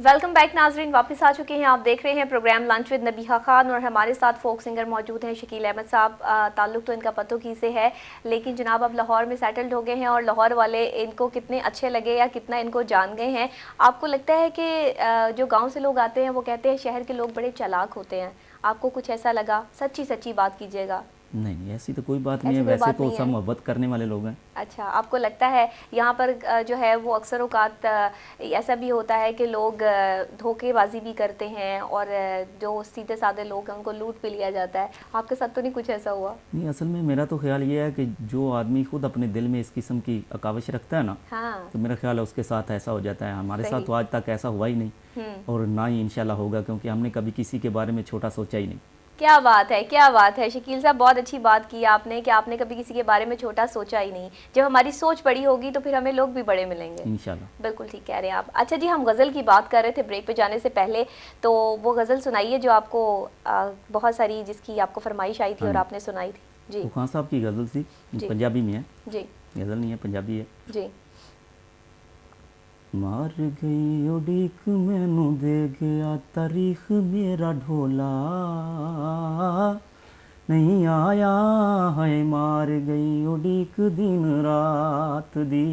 Welcome back नाजरीन, वापस आ चुके हैं। आप देख रहे हैं programme lunch with Nabiha Khan और हमारे साथ फोक सिंगर मौजूद हैं शकील अहमद साहब। ताल्लुक़ तो इनका पतों से है, लेकिन जनाब अब लाहौर में सेटल्ड हो गए हैं और लाहौर वाले इनको कितने अच्छे लगे या कितना इनको जान गए हैं। आपको लगता है कि जो गाँव से लोग आते हैं वो कहते हैं शहर के लोग बड़े चालाक होते हैं, आपको कुछ ऐसा लगा? सच्ची सच्ची बात कीजिएगा। नहीं, ऐसी तो कोई बात नहीं है। वैसे तो सब मोहब्बत करने वाले लोग हैं। अच्छा, आपको लगता है यहाँ पर जो है वो अक्सर औकात ऐसा भी होता है कि लोग धोखेबाजी भी करते हैं और जो सीधे साधे लोग हैं उनको लूट भी लिया जाता है? आपके साथ तो नहीं कुछ ऐसा हुआ? नहीं, असल में मेरा तो ख्याल ये है कि जो आदमी खुद अपने दिल में इस किस्म की अकावश रखता है ना, हाँ, तो मेरा ख्याल है उसके साथ ऐसा हो जाता है। हमारे साथ तो आज तक ऐसा हुआ ही नहीं और ना ही इंशाल्लाह होगा, क्योंकि हमने कभी किसी के बारे में छोटा सोचा ही नहीं। क्या बात है, क्या बात है शकील साहब, बहुत अच्छी बात की आपने कि आपने कभी किसी के बारे में छोटा सोचा ही नहीं। जब हमारी सोच बड़ी होगी तो फिर हमें लोग भी बड़े मिलेंगे इंशाल्लाह। बिल्कुल ठीक कह रहे हैं आप। अच्छा जी, हम गज़ल की बात कर रहे थे ब्रेक पे जाने से पहले, तो वो गज़ल सुनाइए जो आपको बहुत सारी जिसकी आपको फरमाइश आई थी और आपने सुनाई थी। जी, वो खान साहब की गज़ल थी, पंजाबी में है। जी, गज़ल नहीं है, पंजाबी है। जी। मार गई उड़ीक मैनू दे गया तारीख मेरा ढोला, नहीं आया है मार गई उड़ीक दिन रात दी।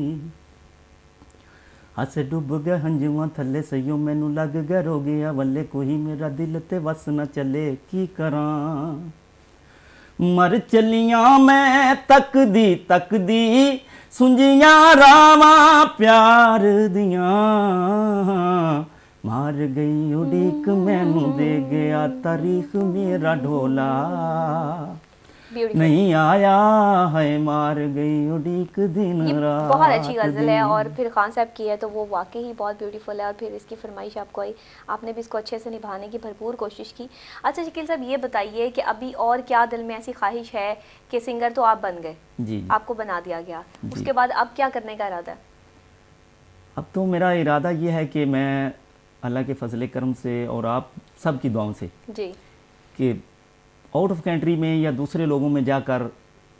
हस डुब गए हंजुआ थले सईयो मैनू लग गया रो गया वल्ले, कोई मेरा दिल ते वस न चले की करां। मर चलियां मैं तकदी सुंजियां रावां प्यार दियां, मार गई उड़ीक मैनू दे गया तारीख मेरा ढोला, नहीं आया है मार गई उड़ीक दिन रात। बहुत अच्छी गज़ल है और फिर खान साहब की है तो वो वाकई ही बहुत ब्यूटीफुल है और फिर इसकी फरमाइश आपको आई, आपने भी इसको अच्छे से निभाने की भरपूर कोशिश की। अच्छा शकील साहब, ये बताइए कि अभी और क्या दिल में ऐसी ख्वाहिश है कि सिंगर तो आप बन गए, जी, आपको बना दिया गया, उसके बाद अब क्या करने का इरादा है? अब तो मेरा इरादा ये है कि मैं अल्लाह के फजल करम से और आप सब की दुआओं से जी, कि आउट ऑफ कंट्री में या दूसरे लोगों में जाकर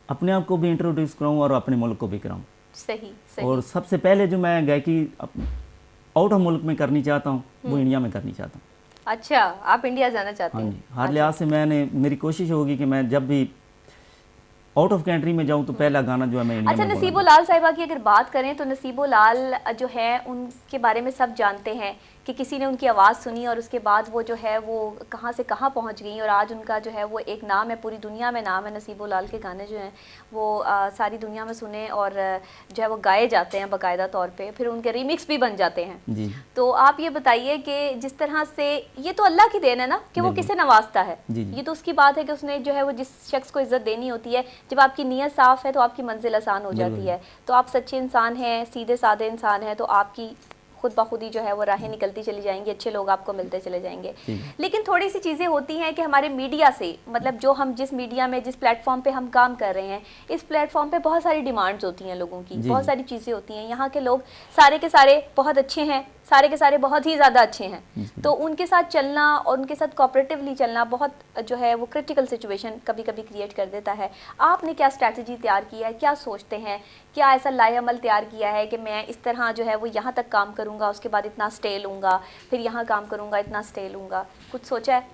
अपने आप को भी इंट्रोड्यूस कराऊं और अपने मुल्क को भी कराऊं। सही, सही। और सबसे पहले जो मैं गायकी आउट ऑफ मुल्क में करनी चाहता हूं वो इंडिया में करनी चाहता हूं। अच्छा, आप इंडिया जाना चाहते हैं? हाँ जी, हर लिहाज से मेरी कोशिश होगी कि मैं जब भी आउट ऑफ कंट्री में जाऊं तो पहला गाना जो है मैं इंडिया में। अच्छा, नसीबो लाल साहिबा की अगर बात करें तो नसीबो लाल जो है उनके बारे में सब जानते हैं कि किसी ने उनकी आवाज़ सुनी और उसके बाद वो जो है वो कहाँ से कहाँ पहुँच गई और आज उनका जो है वो एक नाम है, पूरी दुनिया में नाम है। नसीबो लाल के गाने जो हैं वो सारी दुनिया में सुने और जो है वो गाए जाते हैं बाकायदा तौर पे, फिर उनके रीमिक्स भी बन जाते हैं जी। तो आप ये बताइए कि जिस तरह से ये तो अल्लाह की देन है ना कि वो किसे नवाजता है, ये तो उसकी बात है कि उसने जो है वो जिस शख्स को इज्जत देनी होती है, जब आपकी नीयत साफ़ है तो आपकी मंजिल आसान हो जाती है। तो आप सच्चे इंसान हैं, सीधे साधे इंसान हैं, तो आपकी खुद ब खुद ही जो है वो राहें निकलती चली जाएंगी, अच्छे लोग आपको मिलते चले जाएंगे। लेकिन थोड़ी सी चीज़ें होती हैं कि हमारे मीडिया से, मतलब जो हम जिस मीडिया में जिस प्लेटफॉर्म पे हम काम कर रहे हैं, इस प्लेटफॉर्म पे बहुत सारी डिमांड्स होती हैं लोगों की, बहुत सारी चीज़ें होती हैं। यहाँ के लोग सारे के सारे बहुत अच्छे हैं, सारे के सारे बहुत ही ज़्यादा अच्छे हैं, तो उनके साथ चलना और उनके साथ कोऑपरेटिवली चलना बहुत जो है वो क्रिटिकल सिचुएशन कभी कभी क्रिएट कर देता है। आपने क्या स्ट्रैटेजी तैयार की है, क्या सोचते हैं, क्या ऐसा लाएअमल तैयार किया है कि मैं इस तरह जो है वो यहाँ तक काम करूँगा, उसके बाद इतना स्टे लूँगा, फिर यहाँ काम करूँगा, इतना स्टे लूँगा, कुछ सोचा है?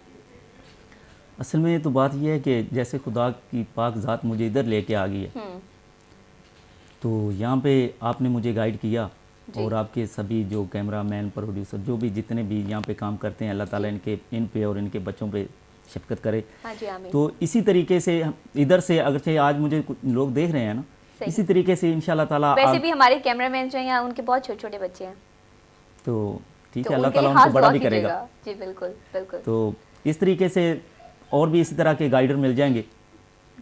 असल में तो बात यह है कि जैसे खुदा की पाक ज़ात मुझे इधर लेके आ गई है, तो यहाँ पे आपने मुझे गाइड किया और आपके सभी जो कैमरामैन, प्रोड्यूसर, जो भी जितने भी यहाँ पे काम करते हैं, अल्लाह ताला इन पे और इनके बच्चों पे शफकत करे। हाँ जी, आमीन। तो इसी तरीके से इधर से अगर आज मुझे लोग देख रहे हैं ना, इसी तरीके से इंशाल्लाह ताला। वैसे भी हमारे कैमरामैन जो हैं उनके बहुत छोटे छोटे बच्चे हैं, तो ठीक है, अल्लाह ताला उनको बड़ा भी करेगा। जी बिल्कुल बिल्कुल। तो इस तरीके से और भी इसी तरह के गाइडर मिल जाएंगे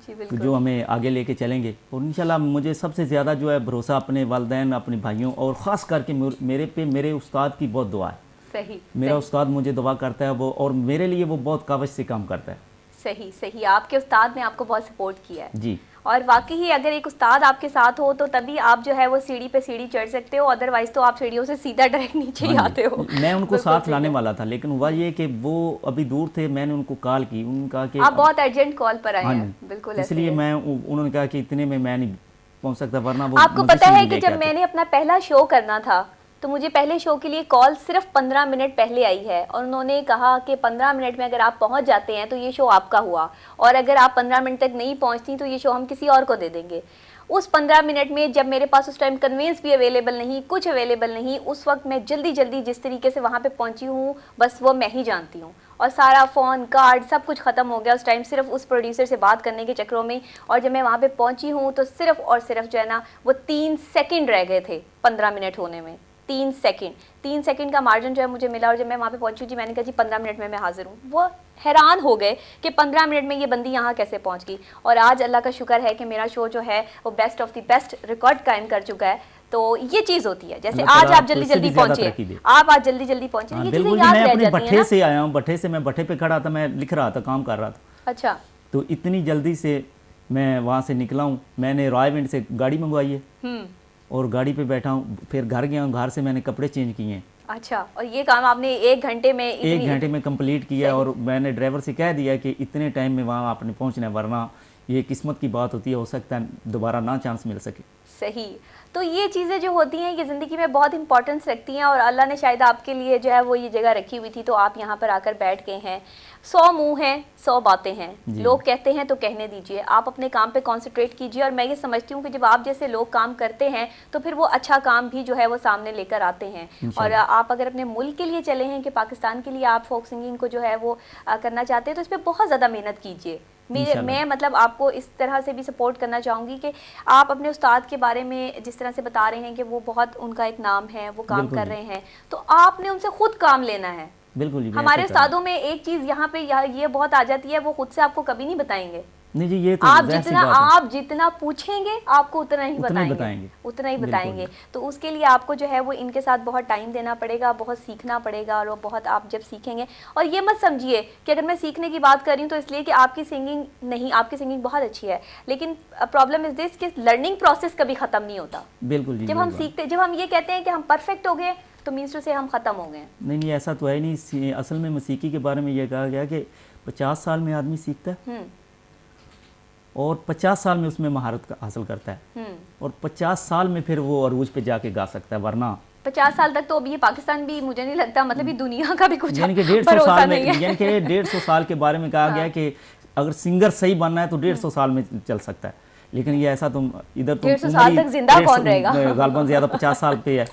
तो जो हमें आगे लेके चलेंगे। और इंशाल्लाह मुझे सबसे ज़्यादा जो है भरोसा अपने वालिदैन, अपने भाइयों और ख़ास करके मेरे उस्ताद की बहुत दुआ है। सही, मेरा उस्ताद मुझे दुआ करता है वो, और मेरे लिए वो बहुत कावश से काम करता है। सही सही, आपके उस्ताद ने आपको बहुत सपोर्ट किया है जी। और वाकई ही अगर एक उस्ताद आपके साथ हो तो तभी आप जो है वो सीढ़ी पे सीढ़ी चढ़ सकते हो, अदरवाइज तो आप सीढ़ियों से सीधा डायरेक्ट नीचे ही आते हो। मैं उनको साथ लाने वाला था, लेकिन हुआ ये कि वो अभी दूर थे, मैंने उनको कॉल की, उनका कि आप बहुत अर्जेंट कॉल पर आए हैं। बिल्कुल, इसलिए मैं उन्होंने कहा कि इतने में मैं नहीं पहुंच सकता, वरना वो आपको पता है कि जब मैंने अपना पहला शो करना था तो मुझे पहले शो के लिए कॉल सिर्फ 15 मिनट पहले आई है और उन्होंने कहा कि 15 मिनट में अगर आप पहुंच जाते हैं तो ये शो आपका हुआ, और अगर आप 15 मिनट तक नहीं पहुंचती तो ये शो हम किसी और को दे देंगे। उस 15 मिनट में जब मेरे पास उस टाइम कन्वेंस भी अवेलेबल नहीं, कुछ अवेलेबल नहीं, उस वक्त मैं जल्दी जल्दी जिस तरीके से वहाँ पे पहुँची हूँ बस वो मैं ही जानती हूँ। और सारा फ़ोन कार्ड सब कुछ ख़त्म हो गया उस टाइम सिर्फ उस प्रोड्यूसर से बात करने के चक्करों में। और जब मैं वहाँ पे पहुँची हूँ तो सिर्फ और सिर्फ जो है ना वो 3 सेकंड रह गए थे 15 मिनट होने में। 3 सेकंड का मार्जिन जो है मुझे मिला। और जब मैं वहाँ पे पहुँची जी मैंने कहा जी 15 मिनट में मैं हाजिर हूँ। वो हैरान हो गए कि 15 मिनट में ये बंदी यहाँ कैसे पहुँच गई। और आज अल्लाह का शुक्र है कि मेरा शो जो है वो best of the best record कायम कर चुका है। तो ये चीज़ होती है, जैसे आज आप जल्दी जल्दी पहुँचे, आप आज जल्दी जल्दी पहुँचे, ये चीज़ें याद रह जाती हैं ना। भट्ठे से आया हूँ, भट्ठे से मैं भट्ठे पे खड़ा था, मैं लिख रहा था, काम कर रहा था। अच्छा। तो इतनी जल्दी से मैं वहाँ से निकला हूँ, मैंने रॉयविंड से गाड़ी मंगवाई है और गाड़ी पे बैठा हूँ, फिर घर गया हूँ, घर से मैंने कपड़े चेंज किए हैं। अच्छा, और ये काम आपने 1 घंटे में कंप्लीट किया। और मैंने ड्राइवर से कह दिया कि इतने टाइम में वहाँ आपने पहुँचना है, वरना ये किस्मत की बात होती है, हो सकता है दोबारा ना चांस मिल सके। सही। तो ये चीज़ें जो होती हैं ये ज़िंदगी में बहुत इंपॉर्टेंस रखती हैं और अल्लाह ने शायद आपके लिए जो है वो ये जगह रखी हुई थी, तो आप यहाँ पर आकर बैठ गए हैं। 100 मुंह हैं, 100 बातें हैं, लोग कहते हैं तो कहने दीजिए, आप अपने काम पे कंसंट्रेट कीजिए। और मैं ये समझती हूँ कि जब आप जैसे लोग काम करते हैं तो फिर वो अच्छा काम भी जो है वो सामने लेकर आते हैं। और आप अगर अपने मुल्क के लिए चले हैं कि पाकिस्तान के लिए आप फोक सिंगिंग को जो है वो करना चाहते हैं तो इस पर बहुत ज़्यादा मेहनत कीजिए। मैं मतलब आपको इस तरह से भी सपोर्ट करना चाहूँगी कि आप अपने उस्ताद के बारे में जिस तरह से बता रहे हैं कि वो बहुत उनका एक नाम है, वो काम कर रहे हैं, तो आपने उनसे खुद काम लेना है। बिल्कुल। हमारे उस्तादों में एक चीज़ यहाँ पे ये बहुत आ जाती है, वो खुद से आपको कभी नहीं बताएंगे। नहीं जी, ये तो आप जितना पूछेंगे आपको उतना ही बताएंगे। तो उसके लिए आपको जो है वो इनके साथ बहुत टाइम देना पड़ेगा, बहुत सीखना पड़ेगा। और बहुत आप जब सीखेंगे, और ये मत समझिए कि अगर मैं सीखने की बात कर रही हूँ तो इसलिए कि आपकी सिंगिंग नहीं, आपकी सिंगिंग बहुत अच्छी है, लेकिन प्रॉब्लम इज दिस कि लर्निंग प्रोसेस कभी ख़त्म नहीं होता। बिल्कुल। जब हम सीखते, जब हम ये कहते हैं कि हम परफेक्ट हो गए तो मीन्स टू से हम ख़त्म हो गए। नहीं, ऐसा तो है नहीं। असल में मौसीकी के बारे में ये कहा गया कि 50 साल में आदमी सीखता है और 50 साल में उसमें महारत हासिल करता है और 50 साल में फिर वो अरूज पे जाके गा सकता है। वरना 50 साल तक तो अभी ये पाकिस्तान भी मुझे नहीं लगता, मतलब ये दुनिया का भी कुछ यानी कि 150 साल में, यानी कि 150 साल के बारे में कहा गया कि अगर सिंगर सही बनना है तो 150 साल में चल सकता है। लेकिन ये ऐसा तुम इधर तो 150 साल तक जिंदा कौन रहेगा? गालबन ज्यादा 50 साल पे है।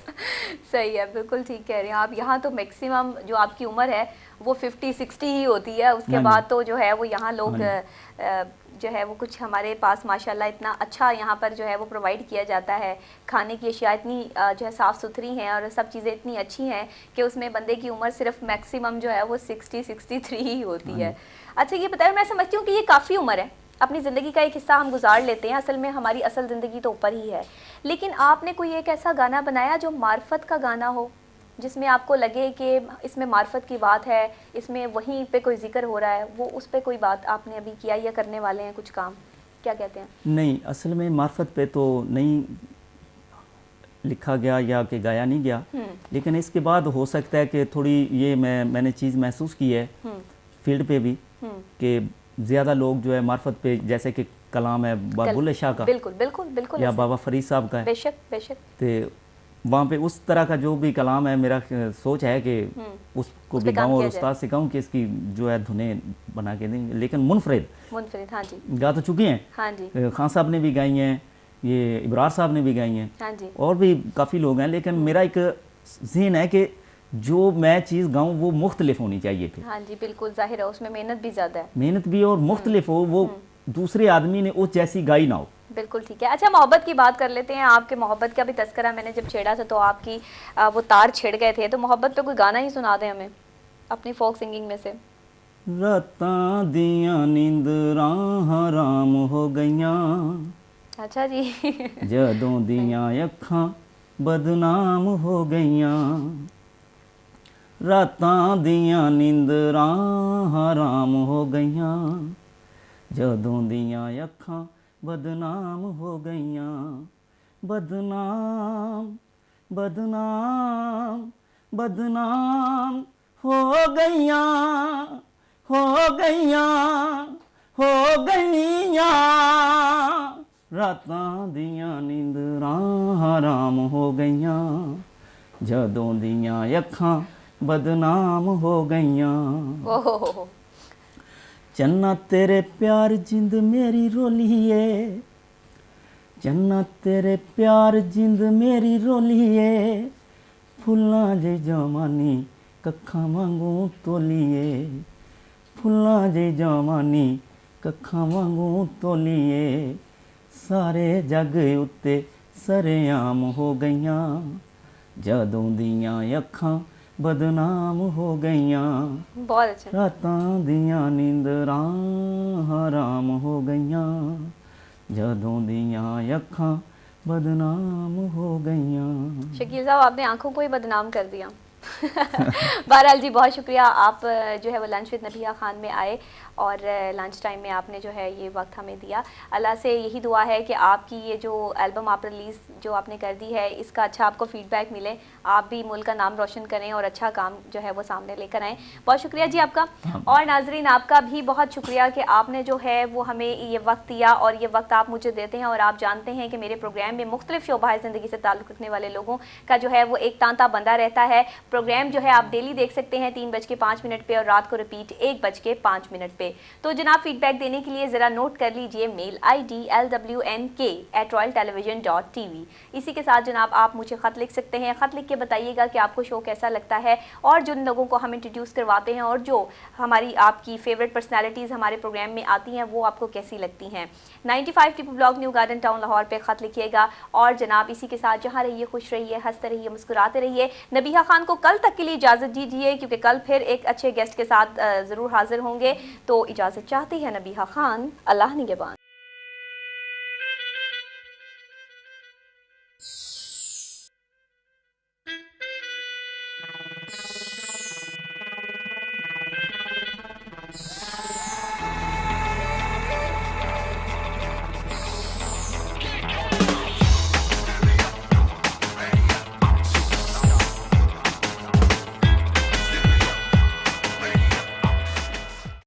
सही है, बिल्कुल ठीक कह रहे हैं आप। यहाँ तो मैक्सिमम जो आपकी उम्र है वो 50-60 ही होती है, उसके बाद तो जो है वो यहाँ लोग जो है वो कुछ हमारे पास माशाल्लाह इतना अच्छा यहाँ पर जो है वो प्रोवाइड किया जाता है। खाने की अशिया इतनी जो है साफ़ सुथरी हैं और सब चीज़ें इतनी अच्छी हैं कि उसमें बंदे की उम्र सिर्फ मैक्सिमम जो है वो 60-63 ही होती है। अच्छा ये बताइए, मैं समझती हूँ कि ये काफ़ी उम्र है, अपनी ज़िंदगी का एक हिस्सा हम गुजार लेते हैं, असल में हमारी असल ज़िंदगी तो ऊपर ही है, लेकिन आपने कोई एक ऐसा गाना बनाया जो मार्फत का गाना हो, जिसमें आपको लगे कि इसमें मार्फत की बात है, इसमें वहीं पे कोई जिक्र हो रहा है, वो उस पे कोई बात आपने अभी किया या करने वाले हैं कुछ काम, क्या कहते हैं? नहीं, असल में मार्फत पे तो नहीं लिखा गया या कि गाया नहीं गया, लेकिन इसके बाद हो सकता है कि थोड़ी ये मैंने चीज़ महसूस की है फील्ड पे भी कि ज़्यादा लोग जो है मार्फत पे, जैसे कि कलाम है बुल्ले शाह का, बिल्कुल या बाबा फरीद साहब का है, बेशक तो वहाँ पे उस तरह का जो भी कलाम है, मेरा सोच है कि उसको भी गाऊँ और उस्ताद से कहूँ कि इसकी जो है धुनें बना के देंगे। लेकिन मुनफरिद हाँ जी गा तो चुकी हैं, हाँ जी, खान साहब ने भी गाई हैं, ये इब्रार साहब ने भी गाई हैं, हाँ जी, और भी काफ़ी लोग हैं, लेकिन मेरा एक ज़हन है कि जो मैं चीज़ गाऊँ वो मुख्तलिफ होनी चाहिए फिर। हाँ जी, बिल्कुल जाहिर है, उसमें मेहनत भी ज़्यादा है, मेहनत भी और मुख्तलिफ हो, वो दूसरे आदमी ने उस जैसी गाई ना हो। बिल्कुल ठीक है। अच्छा, मोहब्बत की बात कर लेते हैं। आपके मोहब्बत का भी तस्करा मैंने जब छेड़ा था तो आपकी वो तार छिड़ गए थे, तो मोहब्बत पे कोई गाना ही सुना दें हमें अपनी फोक सिंगिंग में से। रातां दियां नींदरां हराम हो गईयां, अच्छा जी जदों दियां अखां बदनाम हो गईयां, रातां दियां नींदरां हराम हो गईयां, जदों दियां अखां बदनाम हो गईयां, बदनाम बदनाम बदनाम हो गईयां, हो गईयां, हो गईयां, रातां दियां नींदरां हराम हो गईयां, जदों दियां अखां बदनाम हो गईयां। ओहो, चन्ना तेरे प्यार जिंद मेरी रोलिए, चन्ना तेरे प्यार जिंद मेरी रोलिए, फुल्लां जे जवानी कखां वांगू तोलिए, फुल्लां जे जवानी कखां वांगू तोलिए, सारे जग उत्ते सरेआम हो गईयां, जदों दियां अखां बदनाम हो गईयां। बहुत अच्छा। रातां दियां नींदरां हराम हो गईयां, जदों दियां अखां बदनाम हो गईयां। शकील साहब आपने आंखों को ही बदनाम कर दिया। बहरहाल जी बहुत शुक्रिया, आप जो है वो लंच विद नबिहा खान में आए और लंच टाइम में आपने जो है ये वक्त हमें दिया। अल्लाह से यही दुआ है कि आपकी ये जो एल्बम आप रिलीज़ जो आपने कर दी है इसका अच्छा आपको फीडबैक मिले, आप भी मुल्क का नाम रोशन करें और अच्छा काम जो है वो सामने लेकर आएँ। बहुत शुक्रिया जी आपका। और नाजरीन आपका भी बहुत शुक्रिया कि आपने जो है वो हमें ये वक्त दिया और ये वक्त आप मुझे देते हैं। और आप जानते हैं कि मेरे प्रोग्राम में मुख्तलिफ शोबाए ज़िंदगी से ताल्लुक़ रखने वाले लोगों का जो है वो एक तांता बंधा रहता है। प्रोग्राम जो है आप डेली देख सकते हैं 3:05 पे और रात को रिपीट 1:05 पे। तो जनाब फीडबैक देने के लिए ज़रा नोट कर लीजिए मेल ID lwnk@royaltelevision.tv। इसी के साथ जनाब आप मुझे ख़त लिख सकते हैं, ख़त लिख के बताइएगा कि आपको शो कैसा लगता है और जिन लोगों को हम इंट्रोड्यूस करवाते हैं और जो हमारी आपकी फेवरेट पर्सनैलिटीज़ हमारे प्रोग्राम में आती हैं वो आपको कैसी लगती हैं। 95 Tipu blog new garden town Lahore पे ख़त लिखिएगा। और जनाब इसी के साथ जहाँ रहिए खुश रहिए, हंसते रहिए, मुस्कुराते रहिए। नबिहा खान को कल तक के लिए इजाज़त दीजिए क्योंकि कल फिर एक अच्छे गेस्ट के साथ ज़रूर हाजिर होंगे। तो इजाज़त चाहती है नबिहा खान, अल्लाह निगहबान।